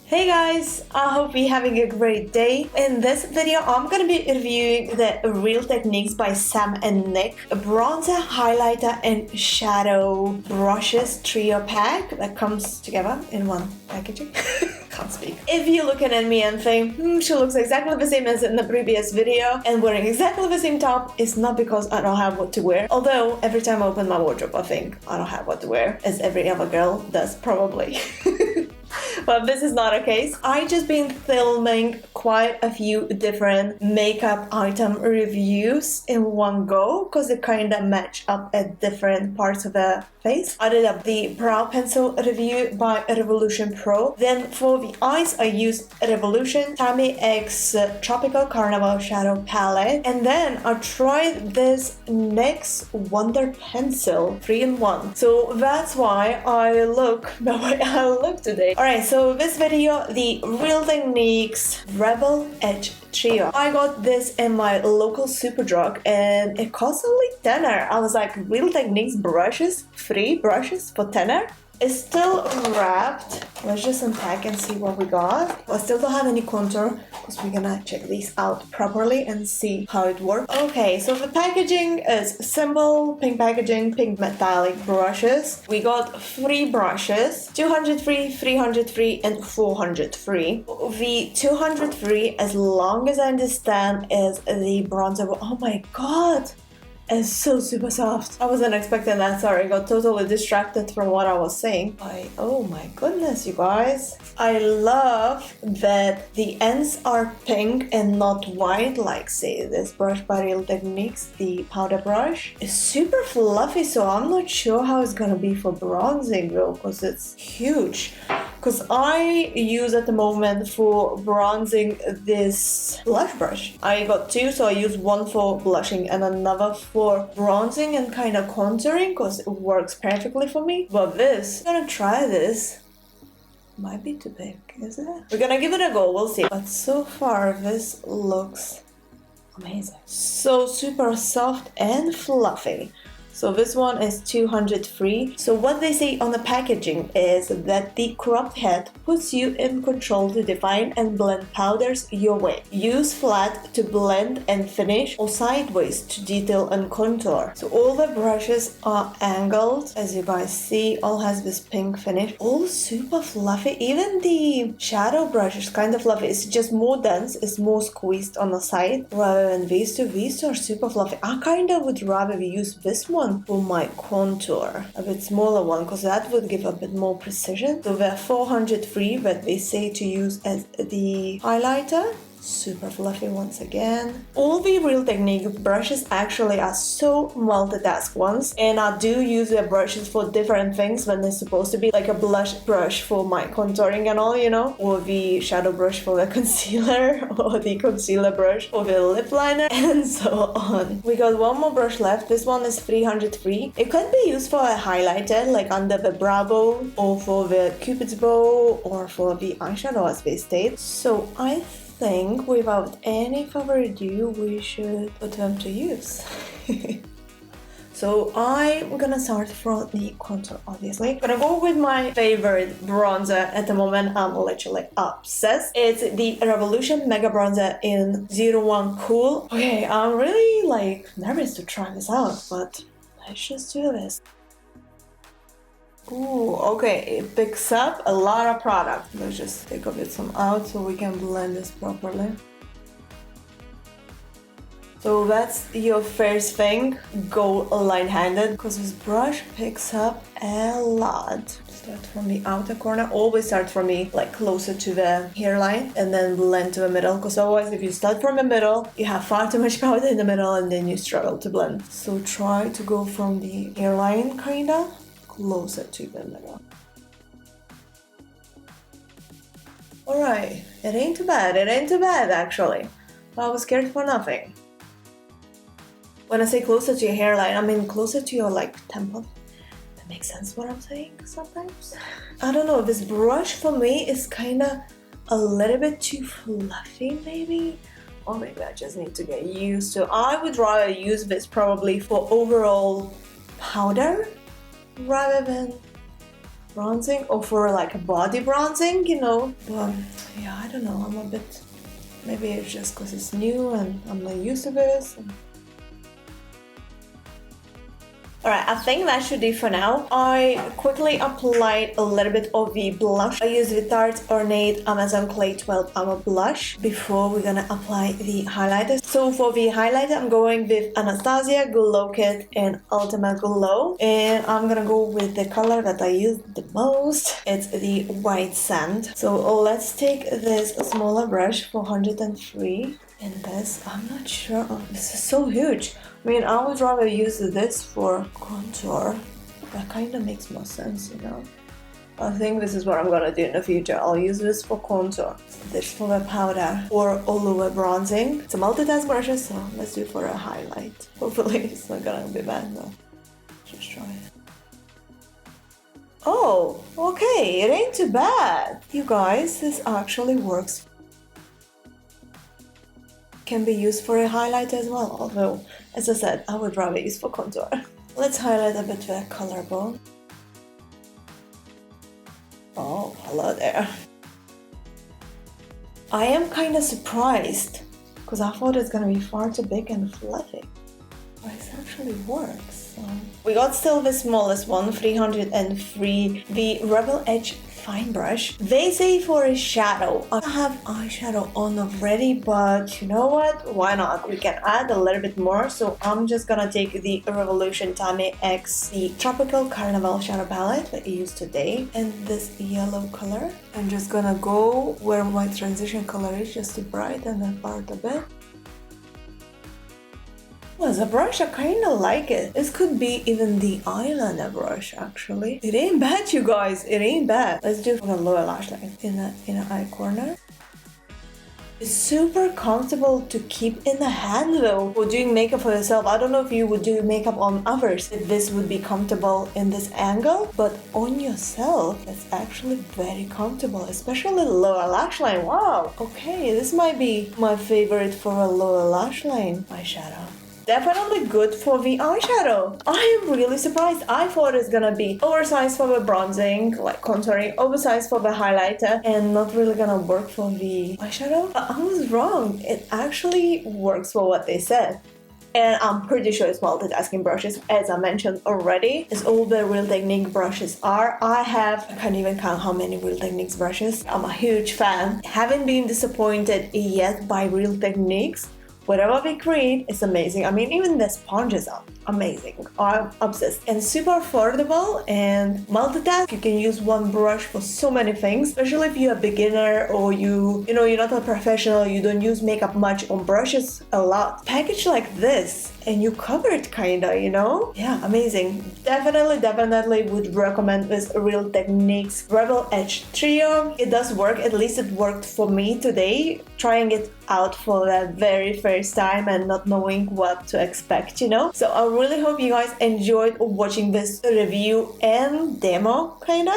Hey guys, I hope you're having a great day. In this video, I'm gonna be reviewing the Real Techniques by Sam and Nick bronzer, highlighter, and shadow brushes trio pack that comes together in one packaging. Can't speak. If you're looking at me and think, she looks exactly the same as in the previous video and wearing exactly the same top, it's not because I don't have what to wear. Although every time I open my wardrobe, I think I don't have what to wear, as every other girl does probably. But this is not a case. I just been filming quite a few different makeup item reviews in one go because they kind of match up at different parts of the face. I did up the brow pencil review by Revolution Pro. Then for the eyes, I used Revolution Tammy X Tropical Carnival Shadow Palette. And then I tried this NYX Wonder Pencil 3-in-1. So that's why I look the way I look today. Alright, so this video, the Real Techniques Rebel Edge Trio. I got this in my local Superdrug and it cost only tenner. I was like, Real Techniques brushes? 3 brushes for tenner? It's still wrapped. Let's just unpack and see what we got. I still don't have any contour because we're gonna check these out properly and see how it works. Okay, so the packaging is simple, pink packaging, pink metallic brushes. We got 3 brushes, 203, 303, and 403. The 203, as long as I understand, is the bronzer. Oh my god! It's so super soft. I wasn't expecting that, sorry, I got totally distracted from what I was saying. Oh my goodness, you guys. I love that the ends are pink and not white, like say this brush by Real Techniques, the powder brush. It's super fluffy, so I'm not sure how it's gonna be for bronzing though, because it's huge. Because I use at the moment for bronzing this blush brush. I got 2, so I use one for blushing and another for bronzing and kind of contouring because it works perfectly for me. But this, I'm gonna try this. Might be too big, is it? We're gonna give it a go, we'll see. But so far, this looks amazing. So super soft and fluffy. So this one is 203. So what they say on the packaging is that the cropped head puts you in control to define and blend powders your way. Use flat to blend and finish or sideways to detail and contour. So all the brushes are angled. As you guys see, all has this pink finish. All super fluffy. Even the shadow brush is kind of fluffy. It's just more dense. It's more squeezed on the side rather than these two. These two are super fluffy. I kind of would rather use this one for my contour, a bit smaller one, because that would give a bit more precision. So the 403 that they say to use as the highlighter, super fluffy once again. All the Real Technique brushes actually are so multitask ones, and I do use the brushes for different things when they're supposed to be, like a blush brush for my contouring and all, you know, or the shadow brush for the concealer, or the concealer brush for the lip liner, and so on. We got one more brush left. This one is 303. It could be used for a highlighter, like under the brow bone, or for the cupid's bow, or for the eyeshadow as they state. So I think without any further ado, we should put them to use. So I'm gonna start from the contour, obviously. I'm gonna go with my favorite bronzer at the moment. I'm literally obsessed. It's the Revolution Mega Bronzer in 01 Cool. Okay, I'm really like nervous to try this out, but let's just do this. Ooh, okay, it picks up a lot of product. Let's just take a bit some out so we can blend this properly. So that's your first thing, go line-handed, because this brush picks up a lot. Start from the outer corner, always start from the like closer to the hairline and then blend to the middle, because otherwise if you start from the middle, you have far too much powder in the middle and then you struggle to blend. So try to go from the hairline kinda closer to the middle. Alright, it ain't too bad actually. I was scared for nothing. When I say closer to your hairline, I mean closer to your like temple. That makes sense what I'm saying sometimes? I don't know, this brush for me is kinda a little bit too fluffy maybe? Or maybe I just need to get used to. I would rather use this probably for overall powder rather than bronzing or for like a body bronzing, you know. But yeah, I don't know, I'm a bit, maybe it's just because it's new and I'm not used to this. Alright, I think that should do for now. I quickly applied a little bit of the blush. I used the Tarte Ornate Amazon Clay 12 Hour Blush before we're gonna apply the highlighter. So for the highlighter, I'm going with Anastasia Glow Kit in Ultimate Glow. And I'm gonna go with the color that I use the most. It's the White Sand. So let's take this smaller brush for 103. And this, I'm not sure. Oh, this is so huge. I mean, I would rather use this for contour. That kind of makes more sense, you know. I think this is what I'm gonna do in the future. I'll use this for contour, this for the powder, or all over bronzing. It's a multitask brush, so let's do for a highlight. Hopefully it's not gonna be bad though. Just try it. Oh, okay, it ain't too bad. You guys, this actually works. Can be used for a highlight as well, although, as I said, I would rather use for contour. Let's highlight a bit the collarbone. Oh, hello there. I am kind of surprised, because I thought it's gonna be far too big and fluffy. But it actually works. So. We got still the smallest one, 303, the Rebel Edge Fine Brush. They say for a shadow. I have eyeshadow on already, but you know what? Why not? We can add a little bit more. So I'm just gonna take the Revolution Tami X, the Tropical Carnival Shadow Palette that I used today, and this yellow color. I'm just gonna go where my transition color is, just to brighten that part a bit. Well, as a brush, I kinda like it. This could be even the eyeliner brush, actually. It ain't bad, you guys. It ain't bad. Let's do for the lower lash line in the eye corner. It's super comfortable to keep in the hand though. For doing makeup for yourself, I don't know if you would do makeup on others, if this would be comfortable in this angle, but on yourself, it's actually very comfortable, especially the lower lash line. Wow. Okay, this might be my favorite for a lower lash line eyeshadow. Definitely good for the eyeshadow. I am really surprised. I thought it's gonna be oversized for the bronzing, like contouring, oversized for the highlighter, and not really gonna work for the eyeshadow. But I was wrong. It actually works for what they said. And I'm pretty sure it's multitasking brushes, as I mentioned already, as all the Real Techniques brushes are. I can't even count how many Real Techniques brushes. I'm a huge fan. Haven't been disappointed yet by Real Techniques. Whatever they create is amazing. I mean, even the sponges are amazing. I'm obsessed. And super affordable and multitask. You can use one brush for so many things, especially if you're a beginner or you're not a professional, you don't use makeup much on brushes a lot. Package like this and you covered kinda, you know? Yeah, amazing. Definitely would recommend this Real Techniques Rebel Edge Trio. It does work, at least it worked for me today, trying it out for the very first time and not knowing what to expect, you know? So I really hope you guys enjoyed watching this review and demo, kinda.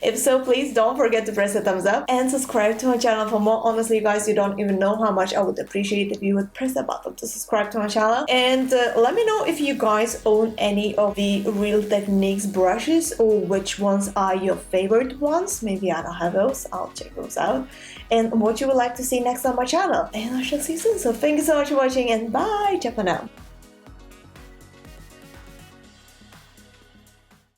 If so, please don't forget to press the thumbs up and subscribe to my channel for more. Honestly, you guys, you don't even know how much I would appreciate if you would press the button to subscribe to my channel. And let me know if you guys own any of the Real Techniques brushes or which ones are your favorite ones. Maybe I don't have those. I'll check those out. And what you would like to see next on my channel. And I shall see you soon. So thank you so much for watching and bye. Ciao for now.